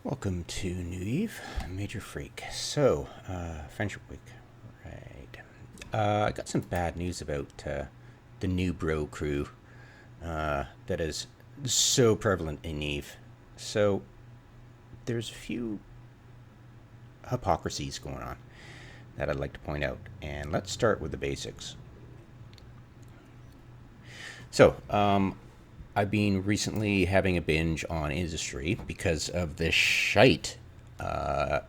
Welcome to New Eve, Major Freak. So, Friendship Week, right? I got some bad news about the new bro crew that is so prevalent in Eve. So, there's a few hypocrisies going on that I'd like to point out. And let's start with the basics. So, I've been recently having a binge on Industry because of the shite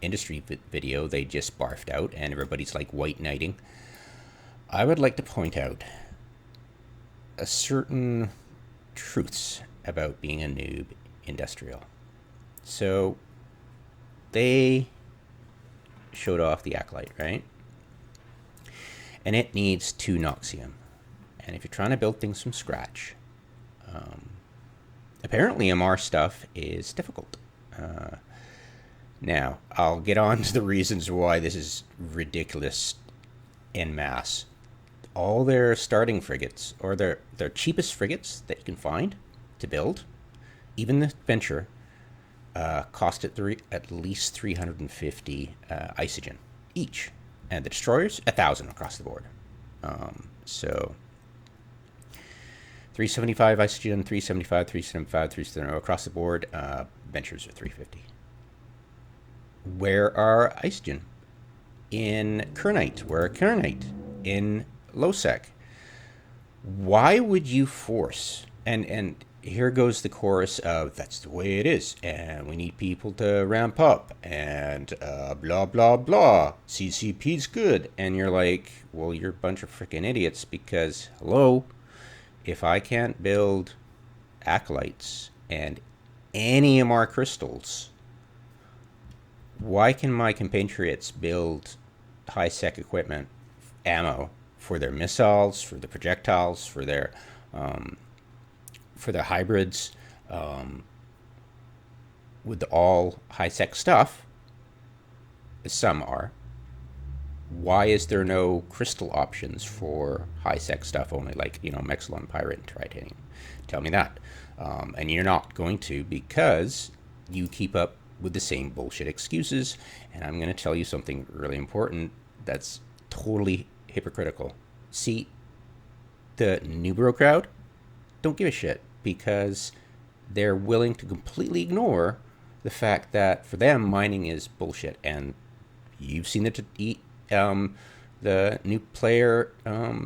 Industry video they just barfed out, and everybody's like white knighting. I would like to point out a certain truths about being a noob industrial. So they showed off the Acolyte, right? And it needs 2 Noxium. And if you're trying to build things from scratch, apparently MR stuff is difficult. Now, I'll get on to the reasons why this is ridiculous en masse. All their starting frigates, or their cheapest frigates that you can find to build, even the Venture, cost at least 350 isogen each. And the destroyers, 1,000 across the board. So 375 isogen, 375, 375, 375 across the board. Ventures are 350. Where are isogen? In Kernite. Where are Kernite? In lowsec. Why would you force? And here goes the chorus of that's the way it is, and we need people to ramp up, and blah blah blah. CCP's good, and you're like, well, you're a bunch of freaking idiots because hello. If I can't build acolytes and any MR crystals, why can my compatriots build high-sec equipment, ammo for their missiles, for the projectiles, for their hybrids, with the all high-sec stuff? Some are. Why is there no crystal options for high-sec stuff only, like, Mexilon, Pirate, and Tritanium? Tell me that. And you're not going to, because you keep up with the same bullshit excuses. And I'm going to tell you something really important that's totally hypocritical. See, the Nubro crowd don't give a shit because they're willing to completely ignore the fact that for them, mining is bullshit. And you've seen the new player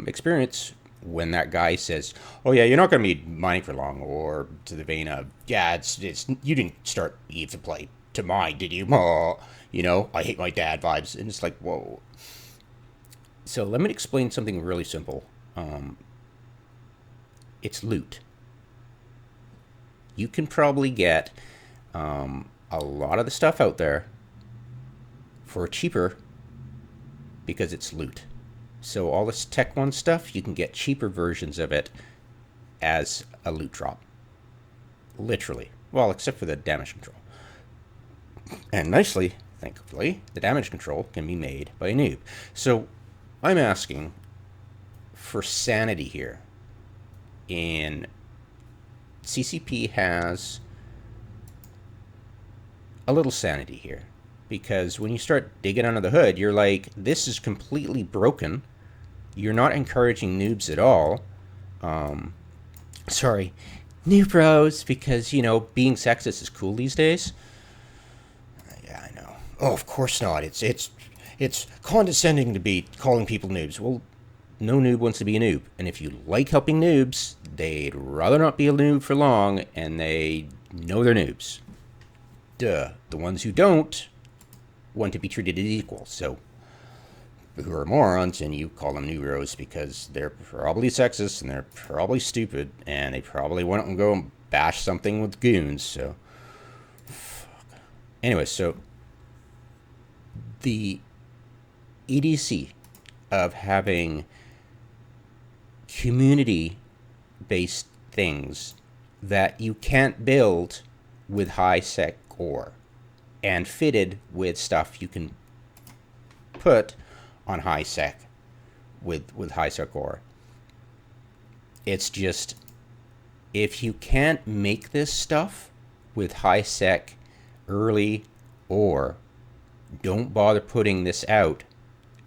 experience when that guy says, oh yeah, you're not going to be mining for long, or to the vein of, yeah, it's you didn't start Eve to play to mine, did you? I hate my dad vibes. And it's like, whoa. So let me explain something really simple. It's loot. You can probably get a lot of the stuff out there for cheaper because it's loot. So all this Tech 1 stuff, you can get cheaper versions of it as a loot drop. Literally. Well, except for the damage control. And nicely, thankfully, the damage control can be made by a noob. So I'm asking for sanity here. In CCP has a little sanity here. Because when you start digging under the hood, you're like, this is completely broken. You're not encouraging noobs at all. Sorry, new bros, because, being sexist is cool these days. Yeah, I know. Oh, of course not. It's condescending to be calling people noobs. Well, no noob wants to be a noob. And if you like helping noobs, they'd rather not be a noob for long, and they know they're noobs. Duh. The ones who don't want to be treated as equal. So, who are morons, and you call them Negroes because they're probably sexist and they're probably stupid and they probably want to go and bash something with goons. So, fuck. Anyway, so the EDC of having community-based things that you can't build with high-sec ore and fitted with stuff you can put on high sec with high sec ore. It's just, if you can't make this stuff with high sec early, or don't bother putting this out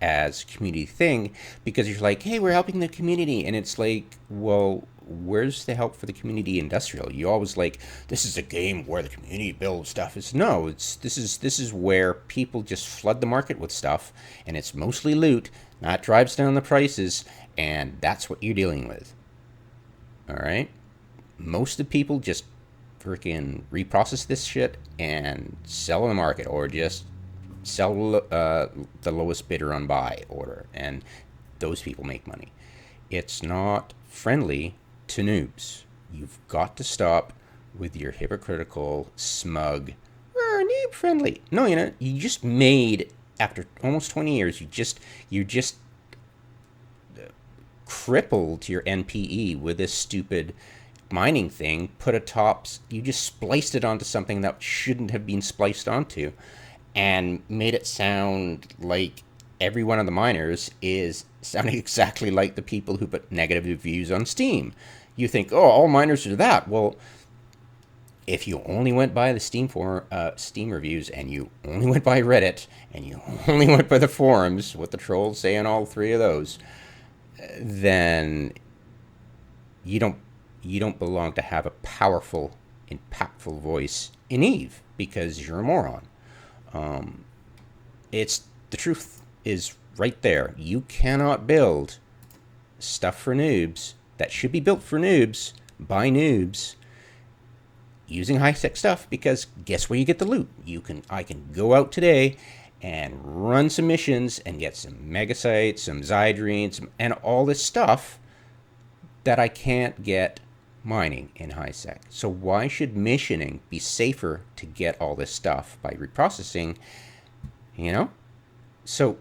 as a community thing, because you're like, hey, we're helping the community, and it's like, well, where's the help for the community industrial? You always like, this is a game where the community builds stuff. It's no, it's this is where people just flood the market with stuff, and it's mostly loot, that drives down the prices, and that's what you're dealing with. All right, most of the people just freaking reprocess this shit and sell in the market, or just sell the lowest bidder on buy order, and those people make money. It's not friendly to noobs. You've got to stop with your hypocritical, smug, we're noob friendly. No, you know, you just made, after almost 20 years, you just crippled your NPE with this stupid mining thing, you just spliced it onto something that shouldn't have been spliced onto, and made it sound like every one of the miners is sounding exactly like the people who put negative reviews on Steam. You think, oh, all miners are that. Well, if you only went by the Steam reviews, and you only went by Reddit, and you only went by the forums, what the trolls say on all three of those, then you don't belong to have a powerful, impactful voice in Eve, because you're a moron. It's the truth is right there. You cannot build stuff for noobs that should be built for noobs by noobs using high-tech stuff, because guess where you get the loot? I can go out today and run some missions and get some megasites, some zydrines, and all this stuff that I can't get mining in high-sec. So why should missioning be safer to get all this stuff by reprocessing, you know? So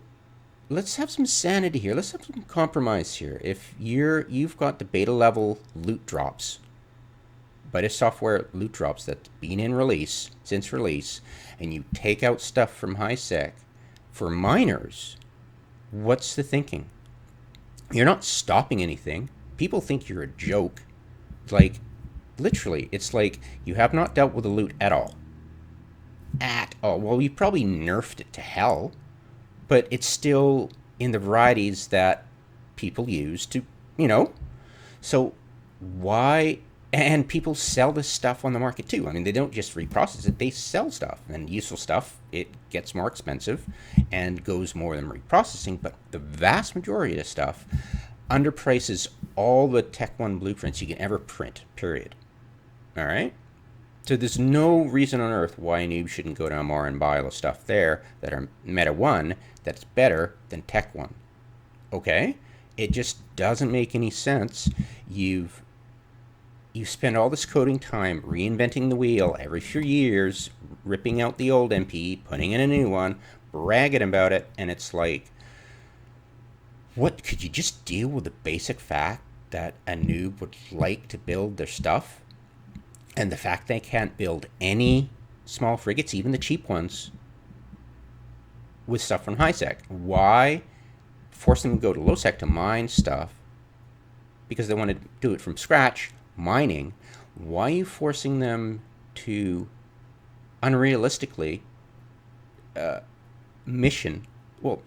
let's have some sanity here. Let's have some compromise here. If you've got the beta level loot drops, beta software loot drops that's been in release, since release, and you take out stuff from high-sec for miners, what's the thinking? You're not stopping anything. People think you're a joke. Like, literally, it's like you have not dealt with the loot at all. At all. Well, you probably nerfed it to hell, but it's still in the varieties that people use to, So why? And people sell this stuff on the market too. I mean, they don't just reprocess it, they sell stuff. And useful stuff, it gets more expensive and goes more than reprocessing, but the vast majority of stuff underprices all the Tech 1 blueprints you can ever print, period. All right? So there's no reason on earth why a noob shouldn't go down more and buy all the stuff there that are Meta 1 that's better than Tech 1. Okay? It just doesn't make any sense. You spend all this coding time reinventing the wheel every few years, ripping out the old MP, putting in a new one, bragging about it, and it's like, what, could you just deal with the basic fact that a noob would like to build their stuff? And the fact they can't build any small frigates, even the cheap ones, with stuff from high-sec. Why force them to go to low-sec to mine stuff? Because they want to do it from scratch, mining. Why are you forcing them to unrealistically mission? Well,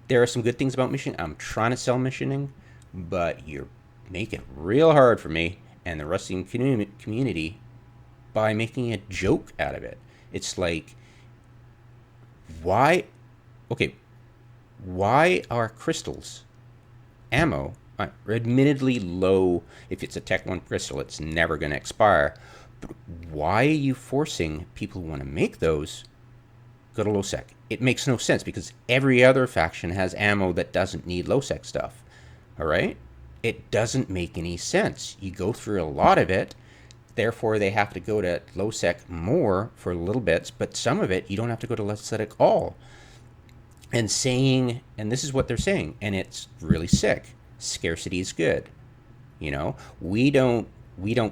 there are some good things about missioning. I'm trying to sell missioning, but you're making it real hard for me and the rest of the community by making a joke out of it. It's like, why are crystals, ammo, admittedly low? If it's a Tech 1 crystal, it's never going to expire. But why are you forcing people who want to make those go to low-sec? It makes no sense, because every other faction has ammo that doesn't need low-sec stuff. All right? It doesn't make any sense. You go through a lot of it, therefore they have to go to low-sec more for little bits, but some of it you don't have to go to low-sec at all. And this is what they're saying, and it's really sick. Scarcity is good. We don't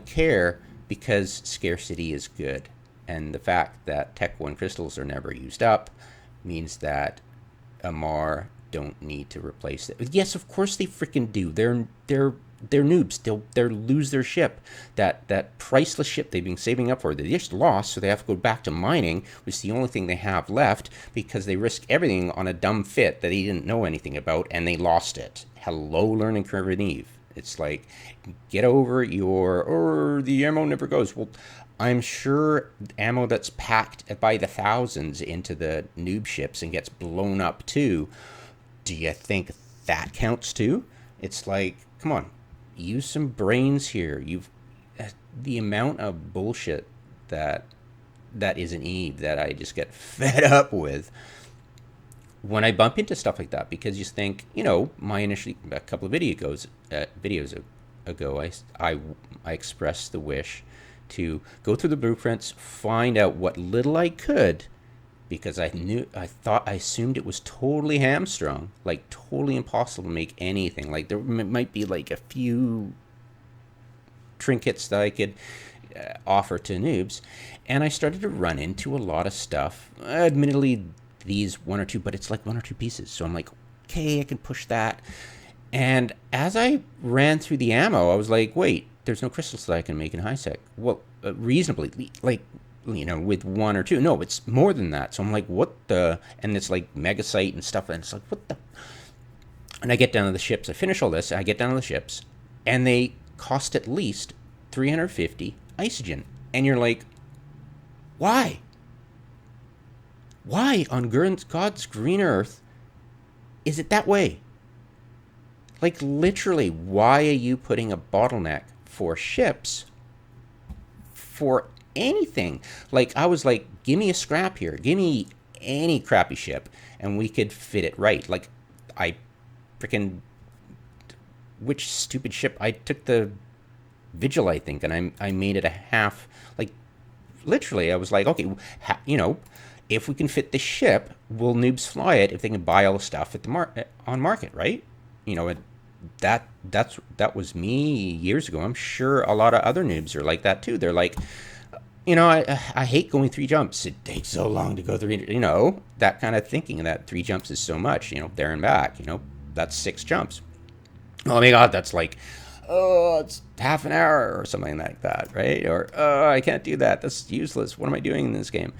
care because scarcity is good. And the fact that Tech 1 crystals are never used up means that Amar don't need to replace it. Yes, of course they freaking do. They're they're noobs. They'll lose their ship, that priceless ship they've been saving up for. They just lost, so they have to go back to mining, which is the only thing they have left, because they risked everything on a dumb fit that they didn't know anything about, and they lost it. Hello, learning curve and Eve. It's like, get over or the ammo never goes. Well, I'm sure ammo that's packed by the thousands into the noob ships and gets blown up too. Do you think that counts too? It's like, come on, use some brains here. The amount of bullshit that is an Eve that I just get fed up with when I bump into stuff like that, because you think, my initially a couple of videos ago, I expressed the wish to go through the blueprints, find out what little I could, because I assumed it was totally hamstrung, like totally impossible to make anything. Like there might be like a few trinkets that I could offer to noobs, and I started to run into a lot of stuff. Admittedly, these one or two, but it's like one or two pieces. So I'm like, okay, I can push that. And as I ran through the ammo, I was like, wait, there's no crystals that I can make in Hypocrisy. Well, reasonably, like, with one or two. No, it's more than that. So I'm like, what the? And it's like megasite and stuff. And it's like, what the? And I get down to the ships. I finish all this. I get down to the ships. And they cost at least 350 isogen. And you're like, why? Why on God's green earth is it that way? Like, literally, why are you putting a bottleneck for ships for anything? Like, I was like, give me a scrap here. Give me any crappy ship, and we could fit it right. Like, which stupid ship? I took the Vigil, I think, and I made it a half. Like, literally, I was like, okay, if we can fit the ship, will noobs fly it if they can buy all the stuff at the on market, right? That was me years ago. I'm sure a lot of other noobs are like that too. They're like, I hate going 3 jumps. It takes so long to go 3, that kind of thinking. That 3 jumps is so much, there and back, that's 6 jumps. Oh my God, that's like, it's half an hour or something like that, right? Or, I can't do that. That's useless. What am I doing in this game?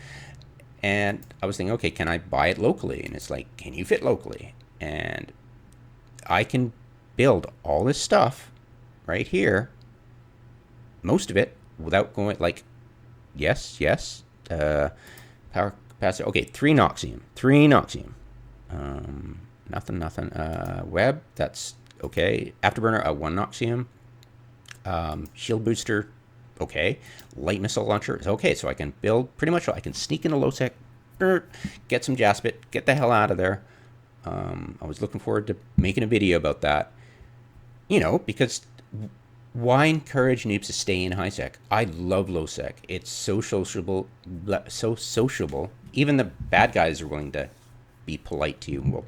And I was thinking, okay, can I buy it locally? And it's like, can you fit locally? And I can build all this stuff right here, most of it, without going, like, yes, power capacity. Okay, 3 Noxium. Nothing. Web, that's okay. Afterburner, 1 Noxium. Shield booster, okay. Light missile launcher is okay. So I can build pretty much. I can sneak into low-sec, get some Jaspit, get the hell out of there. I was looking forward to making a video about that. Because why encourage noobs to stay in high-sec? I love low-sec. It's so sociable. Even the bad guys are willing to be polite to you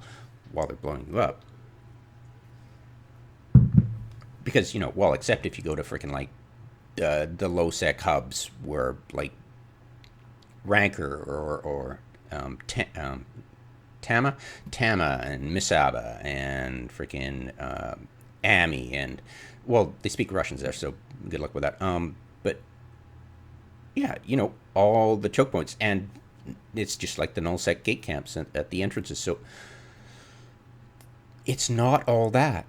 while they're blowing you up. Because, except if you go to freaking, like, the low-sec hubs where, like, Ranker or Tama and Misaba and freaking Ami and, well, they speak Russians there, so good luck with that. But yeah, all the choke points, and it's just like the nullsec gate camps at the entrances. So it's not all that.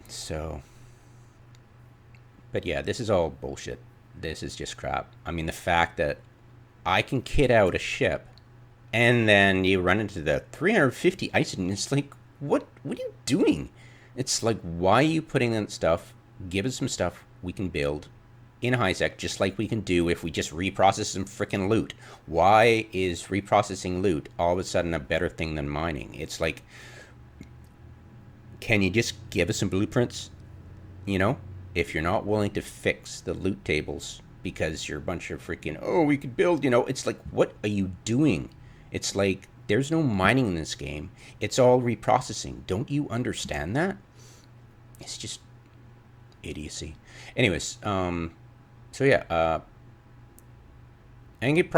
So, but yeah, this is all bullshit. This is just crap. I mean, the fact that I can kit out a ship, and then you run into the 350 isogen. It's like, what are you doing? It's like, why are you putting in stuff? Give us some stuff we can build in high-sec, just like we can do if we just reprocess some freaking loot. Why is reprocessing loot all of a sudden a better thing than mining? It's like, can you just give us some blueprints? If you're not willing to fix the loot tables because you're a bunch of freaking, we could build, it's like, what are you doing? It's like, there's no mining in this game. It's all reprocessing. Don't you understand that? It's just idiocy. Anyways, so yeah, I think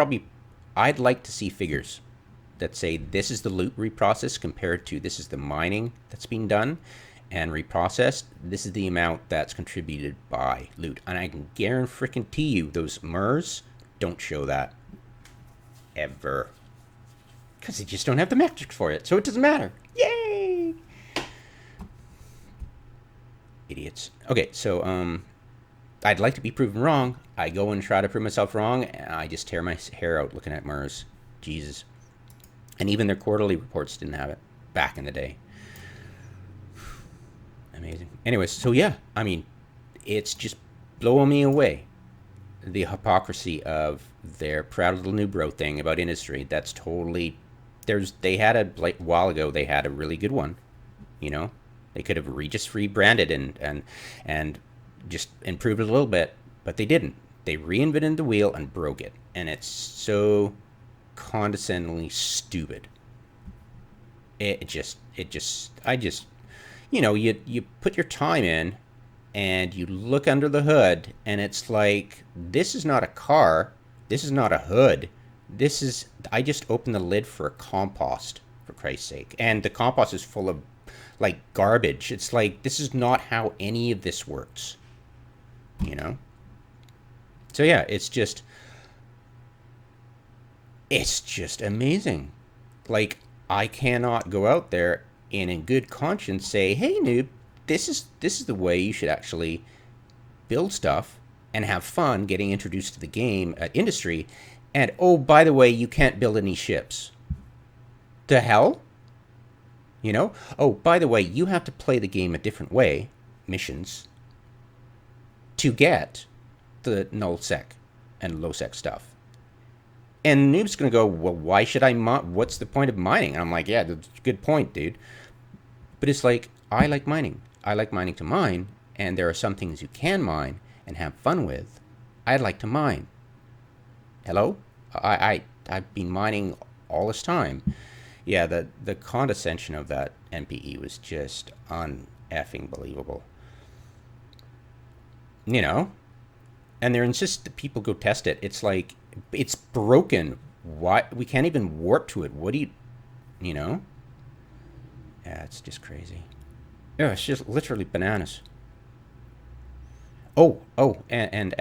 I'd like to see figures that say this is the loot reprocess compared to this is the mining that's being done. and reprocessed, this is the amount that's contributed by loot. And I can guarantee you those MERS don't show that ever. Because they just don't have the metrics for it. So it doesn't matter. Yay! Idiots. Okay, so I'd like to be proven wrong. I go and try to prove myself wrong, and I just tear my hair out looking at MERS. Jesus. And even their quarterly reports didn't have it back in the day. Amazing. Anyways, so yeah, I mean, it's just blowing me away. The hypocrisy of their proud little new bro thing about industry. That's totally... They had a, like, while ago, they had a really good one. You know? They could have just rebranded and just improved it a little bit, but they didn't. They reinvented the wheel and broke it. And it's so condescendingly stupid. I just, you know, you put your time in and you look under the hood and it's like, this is not a car. This is not a hood. This is, I just opened the lid for a compost, for Christ's sake. And the compost is full of, like, garbage. It's like, this is not how any of this works. You know? So yeah, it's just amazing. Like, I cannot go out there and in good conscience say, hey, noob, this is the way you should actually build stuff and have fun getting introduced to the game at Industry. And, oh, by the way, you can't build any ships. The hell? You know? Oh, by the way, you have to play the game a different way, missions, to get the nullsec and lowsec stuff. And noob's going to go, well, why should I what's the point of mining? And I'm like, yeah, that's a good point, dude. But it's like, I like mining. I like mining to mine, and there are some things you can mine and have fun with. I'd like to mine. Hello? I've been mining all this time. Yeah, the condescension of that MPE was just un-effing believable. You know? And they're insist that people go test it. It's like, it's broken. Why? We can't even warp to it. What do you know? Yeah, it's just crazy. Yeah, it's just literally bananas. Oh, and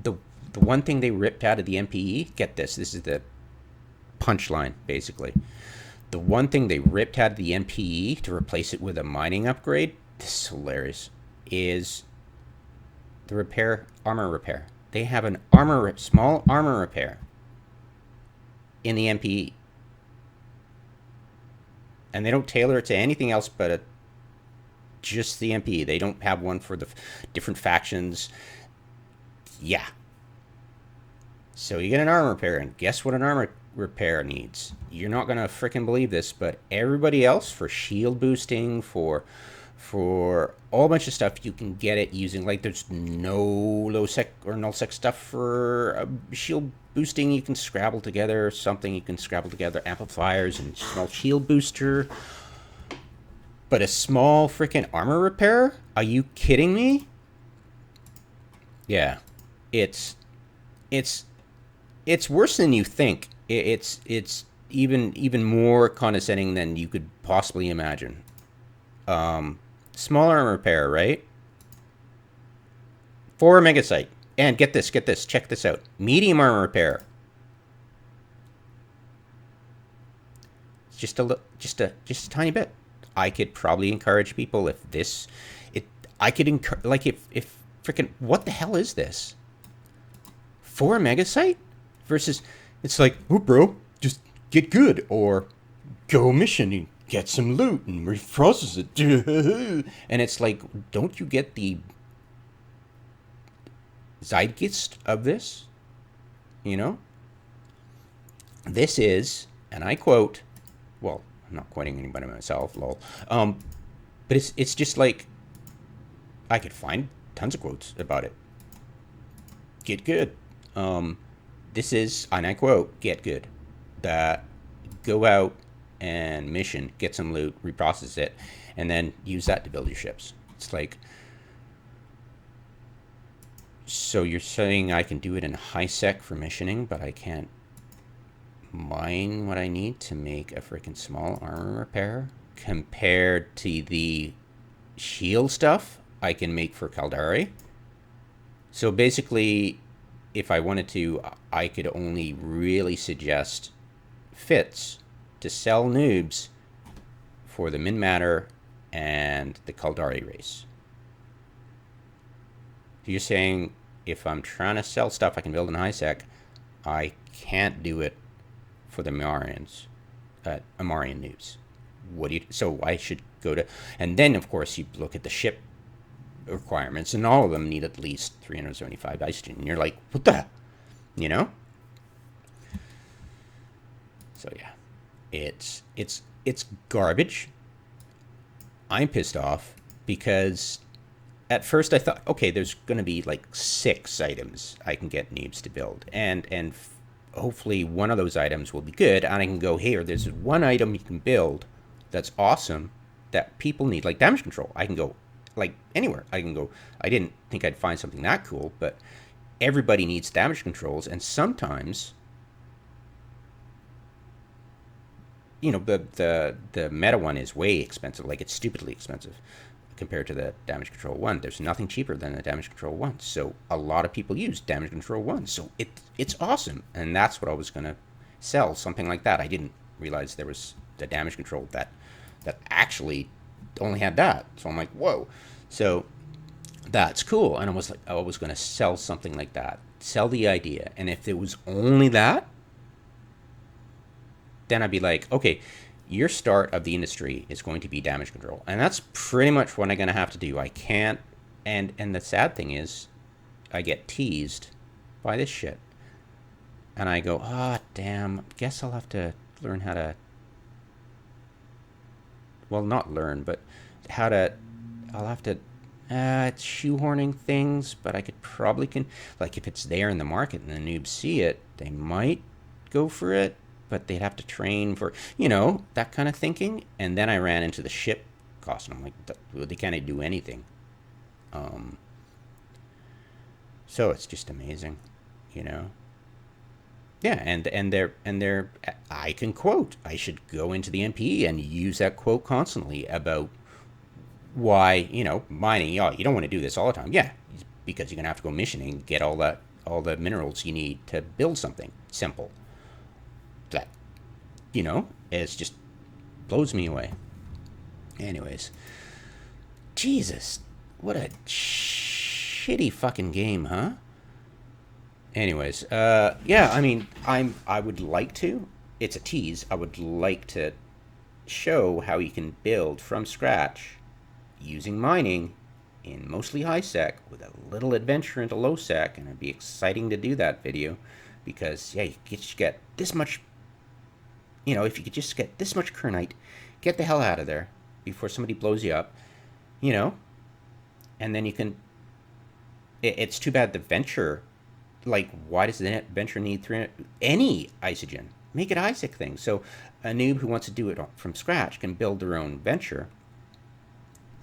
the one thing they ripped out of the MPE, get this is the punchline, basically. The one thing they ripped out of the MPE to replace it with a mining upgrade, this is hilarious, is the armor repair. They have an small armor repair in the MPE. And they don't tailor it to anything else but just the MPE. They don't have one for the different factions. Yeah. So you get an armor repair, and guess what an armor repair needs? You're not going to frickin' believe this, but everybody else, for shield boosting, for all bunch of stuff, you can get it using, like, there's no low-sec or null-sec stuff for shield boosting. You can scrabble together something. You can scrabble together amplifiers and small shield booster. But a small frickin' armor repair? Are you kidding me? Yeah. It's worse than you think. It's even more condescending than you could possibly imagine. Small armor repair, right? 4 megasite. And get this, check this out. Medium armor repair. Just a tiny bit. I could probably encourage people if freaking, what the hell is this? 4 megasite versus, it's like, oh, bro, just get good, or go mission and get some loot and reprocess it. And it's like, don't you get the zeitgeist of this? You know? This is, and I quote, well, I'm not quoting anybody myself, lol. But it's just like, I could find tons of quotes about it. Get good. This is, and I quote, get good. That go out and mission, get some loot, reprocess it, and then use that to build your ships. It's like, so you're saying I can do it in high sec for missioning, but I can't mine what I need to make a freaking small armor repair compared to the shield stuff I can make for Caldari. So basically, if I wanted to, I could only really suggest fits to sell noobs for the min matter and the Caldari race. You're saying if I'm trying to sell stuff I can build in HiSec, I can't do it for the Amarian noobs. So I should go to, and then of course you look at the ship requirements, and all of them need at least 375 isogen, and you're like, what the, you know? So yeah, it's garbage. I'm pissed off because at first I thought, okay, there's going to be like 6 items I can get noobs to build, and hopefully one of those items will be good, and I can go, here, there's one item you can build that's awesome that people need, like damage control. I can go like anywhere. I can go. I didn't think I'd find something that cool, but everybody needs damage controls, and sometimes, you know, the meta one is way expensive. Like, it's stupidly expensive compared to the damage control one. There's nothing cheaper than the damage control one. So a lot of people use damage control one. So it's awesome, and that's what I was gonna sell, something like that. I didn't realize there was the damage control that actually only had that. So I'm like, whoa. So that's cool. And I was gonna sell something like that, sell the idea, and if it was only that, then I'd be like, okay, your start of the industry is going to be damage control. And that's pretty much what I'm going to have to do. I can't, and the sad thing is, I get teased by this shit. And I go, damn, guess I'll have to learn how to, well, not learn, but I'll have to, it's shoehorning things, but I could probably like, if it's there in the market and the noobs see it, they might go for it, but they'd have to train for, you know, that kind of thinking. And then I ran into the ship cost, and I'm like, they can't do anything. So it's just amazing, you know. Yeah, and they're I can quote. I should go into the NPE and use that quote constantly about why, you know, mining. Oh, you don't want to do this all the time. Yeah, because you're gonna have to go missioning and get all the minerals you need to build something simple. That, you know, it just blows me away. Anyways, Jesus, what a shitty fucking game, huh? Anyways, yeah, I mean, I would like to. It's a tease. I would like to show how you can build from scratch using mining in mostly high sec with a little adventure into low sec, and it'd be exciting to do that video because, yeah, you just get this much. You know, if you could just get this much kernite, get the hell out of there before somebody blows you up, you know, and then you can. It's too bad the venture. Like, why does the venture need 300? Any isogen? Make it ISIC thing. So a noob who wants to do it from scratch can build their own venture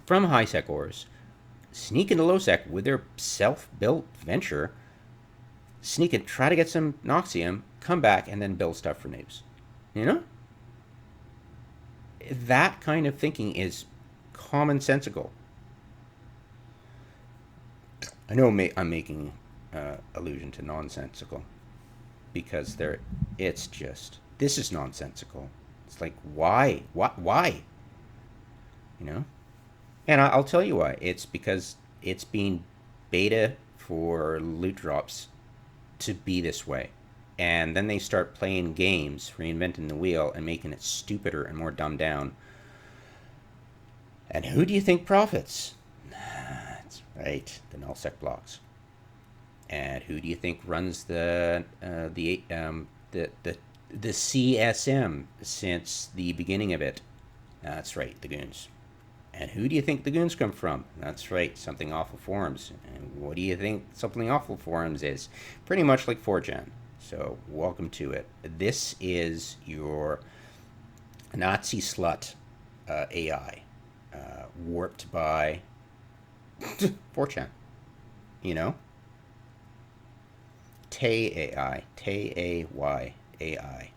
from high sec ores, sneak into low sec with their self-built venture, sneak and try to get some Noxium, come back, and then build stuff for noobs. You know? That kind of thinking is commonsensical. I know I'm making allusion to nonsensical because it's just, this is nonsensical. It's like, why? Why? You know? And I'll tell you why. It's because it's been beta for loot drops to be this way. And then they start playing games, reinventing the wheel, and making it stupider and more dumbed down. And who do you think profits? That's right, the nullsec blocks. And who do you think runs the CSM since the beginning of it? That's right, the goons. And who do you think the goons come from? That's right, Something Awful Forums. And what do you think Something Awful Forums is? Pretty much like 4chan. So welcome to it. This is your Nazi slut AI, warped by 4chan. You know? Tay AI, Tay AI, AI.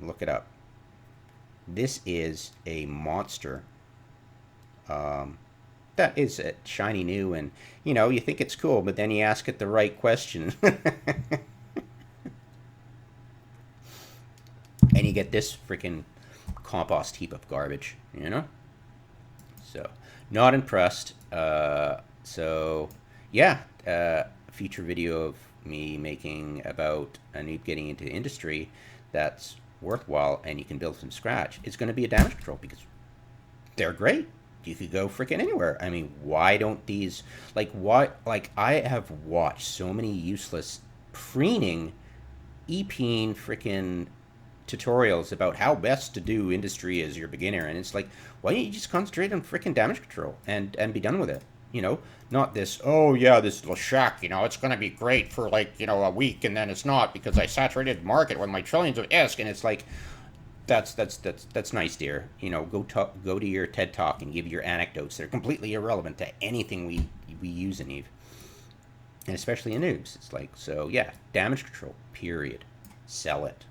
Look it up. This is a monster that that is a shiny new, and you know, you think it's cool, but then you ask it the right question. And you get this freaking compost heap of garbage, you know? So, not impressed. So, yeah, future video of me making about a noob getting into the industry that's worthwhile and you can build from scratch. It's going to be a damage control because they're great. You could go freaking anywhere. I mean, why don't these, like, what, like, I have watched so many useless preening ePeen freaking tutorials about how best to do industry as your beginner, and it's like, why don't you just concentrate on freaking damage control and be done with it, you know? Not this, oh yeah, this little shack, you know, it's gonna be great for like, you know, a week, and then it's not because I saturated the market with my trillions of ISK, and it's like, that's nice, dear. You know, go to your TED talk and give your anecdotes. They're completely irrelevant to anything we use in Eve, and especially in noobs. It's like, so yeah, damage control, period. Sell it.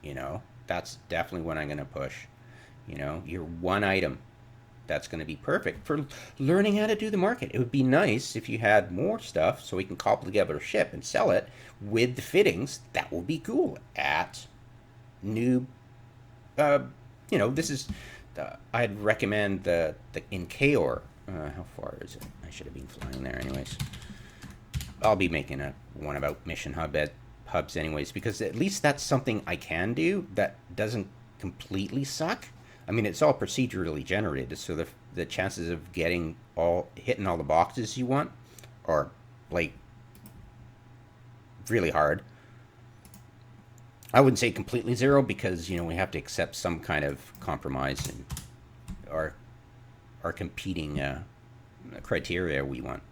You know, that's definitely what I'm going to push. You know, your one item that's going to be perfect for learning how to do the market. It would be nice if you had more stuff so we can cobble together a ship and sell it with the fittings. That will be cool at noob. You know, this is, I'd recommend the in Kaor. How far is it? I should have been flying there anyways. I'll be making one about mission hubs anyways, because at least that's something I can do that doesn't completely suck. I mean, it's all procedurally generated, so the chances of hitting all the boxes you want are like really hard. I wouldn't say completely zero because, you know, we have to accept some kind of compromise in our competing criteria we want.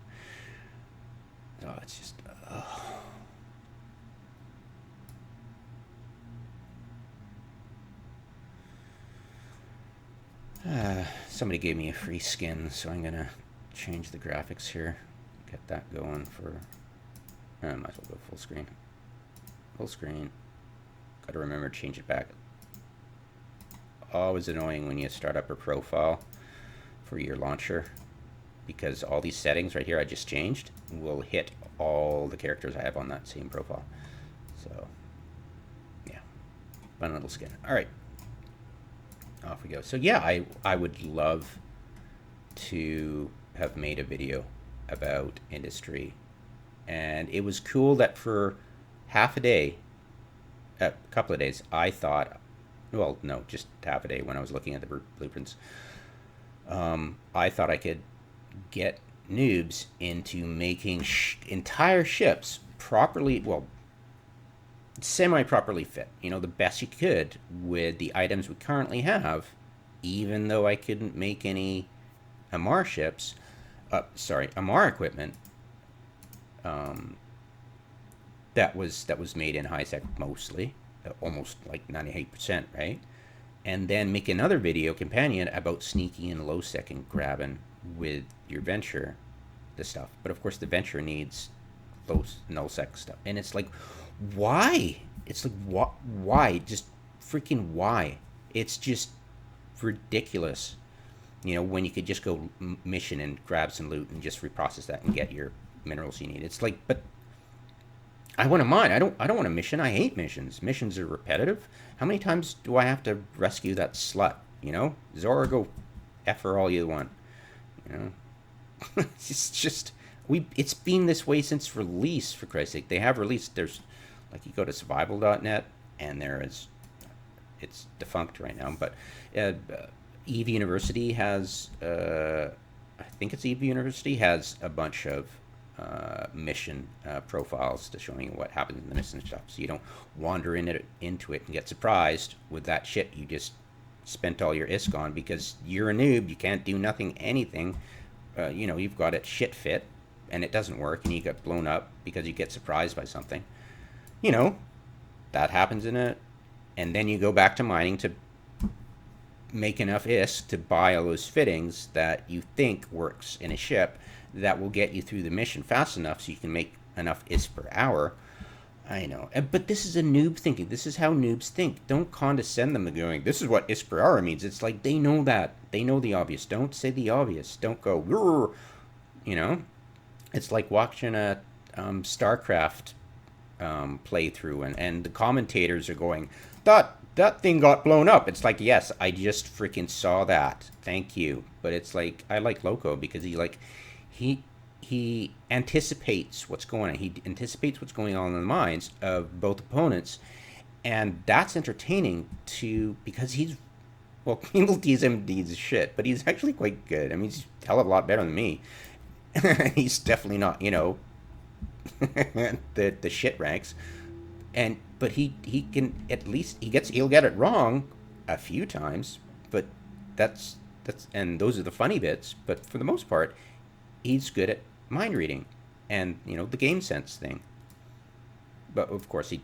Oh, it's just somebody gave me a free skin, so I'm gonna change the graphics here, get that going for, I might as well go full screen. Full screen. Gotta remember to change it back. Always annoying when you start up a profile for your launcher, because all these settings right here I just changed will hit all the characters I have on that same profile. So, yeah, fun little skin. All right. Off we go. So yeah, I would love to have made a video about industry, and it was cool that for half a day, a couple of days, I thought, well, no, just half a day when I was looking at the blueprints, I thought I could get noobs into making entire ships properly, well, semi-properly fit, you know, the best you could with the items we currently have, even though I couldn't make any Amar ships, Amar equipment, that was made in high-sec mostly, almost like 98%, right? And then make another video companion about sneaking and low-sec and grabbing with your venture the stuff. But of course the venture needs low null-sec stuff, and it's like, why? It's like, why? Just freaking why? It's just ridiculous. You know, when you could just go mission and grab some loot and just reprocess that and get your minerals you need. It's like, but I want to mine. I don't want a mission. I hate missions. Missions are repetitive. How many times do I have to rescue that slut? You know, Zora, go F her all you want. You know, it's just it's been this way since release, for Christ's sake. They have released, there's, like, you go to survival.net and there is, it's defunct right now, but Eve University has, I think it's Eve University has a bunch of mission profiles to showing you what happens in the mission stuff, so you don't wander into it and get surprised with that shit you just spent all your ISK on because you're a noob, you can't do anything, you know, you've got it shit fit and it doesn't work and you get blown up because you get surprised by something. You know, that happens and then you go back to mining to make enough ISK to buy all those fittings that you think works in a ship that will get you through the mission fast enough so you can make enough ISK per hour I know. But this is a noob thinking. This is how noobs think. Don't condescend them to going, this is what Ispriara means. It's like they know that. They know the obvious. Don't say the obvious. Don't go, "Grr," you know? It's like watching a StarCraft playthrough, and the commentators are going, that thing got blown up. It's like, yes, I just freaking saw that. Thank you. But it's like, I like Loco because he he anticipates what's going on. He anticipates what's going on in the minds of both opponents, and that's entertaining to because he's well, people tease him he's shit, but he's actually quite good. I mean, he's a hell of a lot better than me. He's definitely not, the shit ranks, and but he can at least he'll get it wrong a few times, but that's and those are the funny bits. But for the most part, he's good at mind reading, and the game sense thing. But of course, he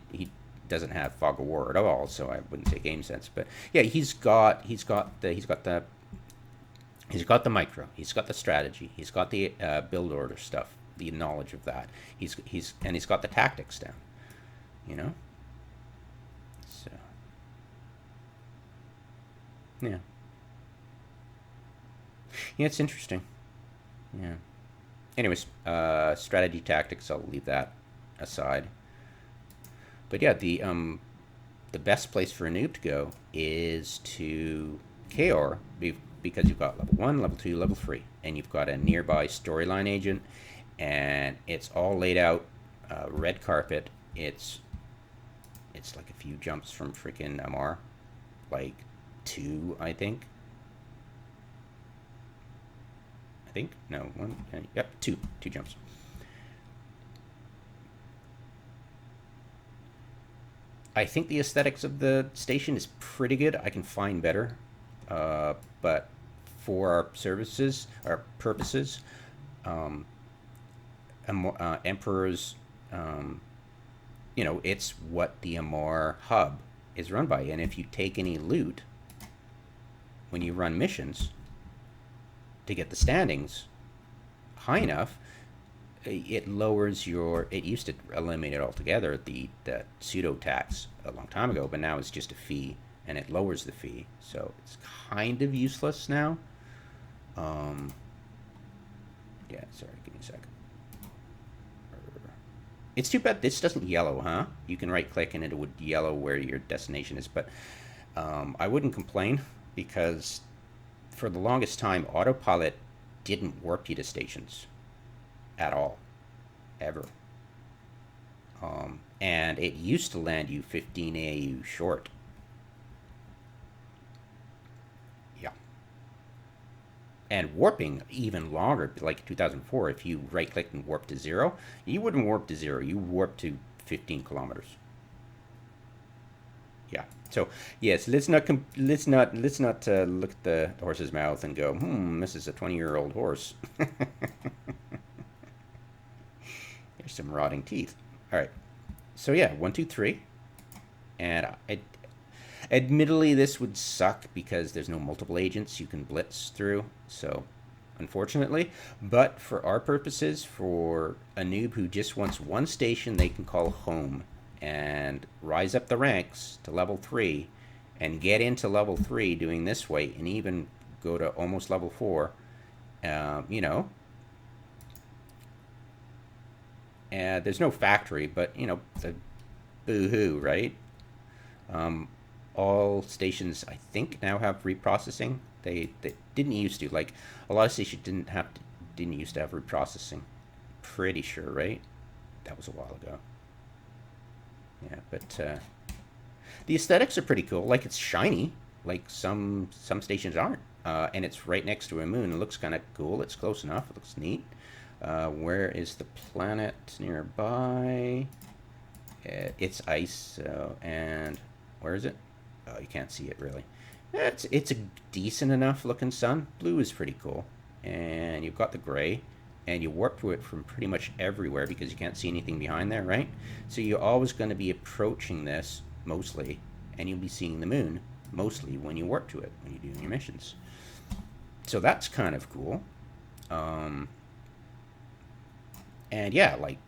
doesn't have fog of war at all, so I wouldn't say game sense. But yeah, he's got the micro, he's got the strategy, he's got the build order stuff, the knowledge of that. He's got the tactics down. You know. So yeah, yeah, it's interesting. Yeah. Anyways, strategy tactics, I'll leave that aside. But yeah, the best place for a noob to go is to KR because you've got level 1, level 2, level 3, and you've got a nearby storyline agent, and it's all laid out, red carpet. It's like a few jumps from freaking Amar, like 2, I think. No, 1. Yep, two jumps. I think the aesthetics of the station is pretty good. I can find better, but for our purposes, um, Emperor's, it's what the Amar hub is run by. And if you take any loot when you run missions to get the standings high enough, it lowers it used to eliminate it altogether, the pseudo tax a long time ago, but now it's just a fee, and it lowers the fee, so it's kind of useless now. um yeah, sorry, give me a second. It's too bad this doesn't yellow, huh? You can right click and it would yellow where your destination is, but I wouldn't complain because for the longest time autopilot didn't warp you to stations at all, ever. And it used to land you 15 AU short. Yeah. And warping even longer, like 2004, if you right click and warp to 0, you wouldn't warp to 0, you warp to 15 kilometers. Yeah. So yes, let's not look at the horse's mouth and go, this is a 20-year-old horse. There's some rotting teeth. All right. So yeah, 1, 2, 3, and admittedly this would suck because there's no multiple agents you can blitz through. So unfortunately, but for our purposes, for a noob who just wants one station they can call home and rise up the ranks to level 3 and get into level 3 doing this way and even go to almost level 4, there's no factory, but the boo-hoo, right? All stations, I think, now have reprocessing. They didn't used to. Like a lot of stations didn't used to have reprocessing. Pretty sure, right? That was a while ago. Yeah, but the aesthetics are pretty cool. Like it's shiny, like some stations aren't, and it's right next to a moon. It looks kind of cool. It's close enough. It looks neat. Where is the planet nearby? It's ice, and where is it? Oh, you can't see it really. It's a decent enough looking sun. Blue is pretty cool, and you've got the gray, and you warp to it from pretty much everywhere because you can't see anything behind there, right? So you're always going to be approaching this mostly, and you'll be seeing the moon mostly when you warp to it when you're doing your missions. So that's kind of cool. And yeah, like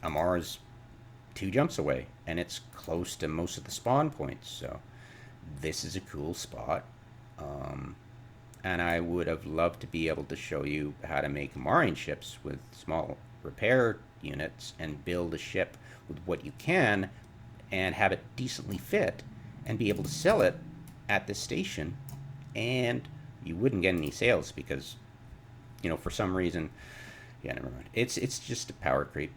Amar's 2 jumps away, and it's close to most of the spawn points. So this is a cool spot. And I would have loved to be able to show you how to make marine ships with small repair units and build a ship with what you can and have it decently fit and be able to sell it at this station, and you wouldn't get any sales because, you know, for some reason, yeah, never mind. It's just a power creep.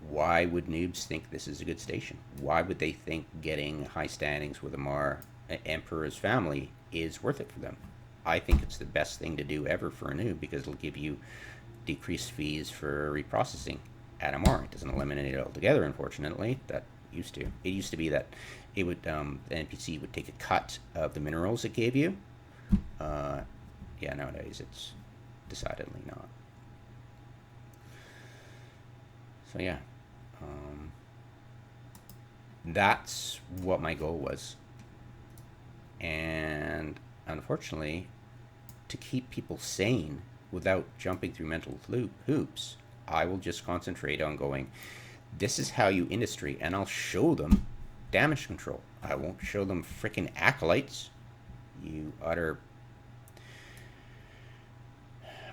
Why would noobs think this is a good station? Why would they think getting high standings with a Emperor's family is worth it for them? I think it's the best thing to do ever for a noob because it'll give you decreased fees for reprocessing at a Mar. It doesn't eliminate it altogether, unfortunately. That used to. It used to be that it would the NPC would take a cut of the minerals it gave you. Yeah, nowadays it's decidedly not. So yeah, that's what my goal was. And unfortunately, to keep people sane without jumping through mental hoops, I will just concentrate on going, this is how you industry, and I'll show them damage control. I won't show them freaking acolytes.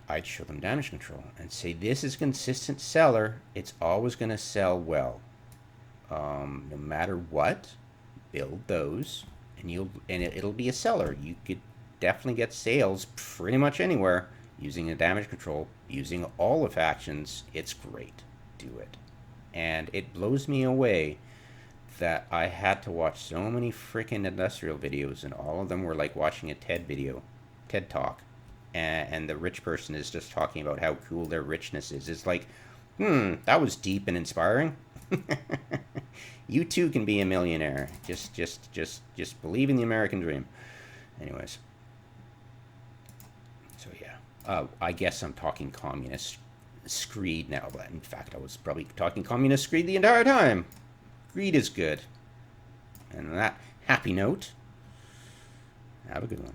I'd show them damage control and say, this is a consistent seller. It's always going to sell well. No matter what, build those, and it'll be a seller. You could definitely get sales pretty much anywhere using a damage control, using all the factions. It's great. Do it. And it blows me away that I had to watch so many freaking industrial videos, and all of them were like watching a TED talk. And the rich person is just talking about how cool their richness is. It's like, that was deep and inspiring. You too can be a millionaire. Just believe in the American dream. Anyways. So yeah. I guess I'm talking communist screed now, but in fact I was probably talking communist screed the entire time. Greed is good. And on that happy note, have a good one.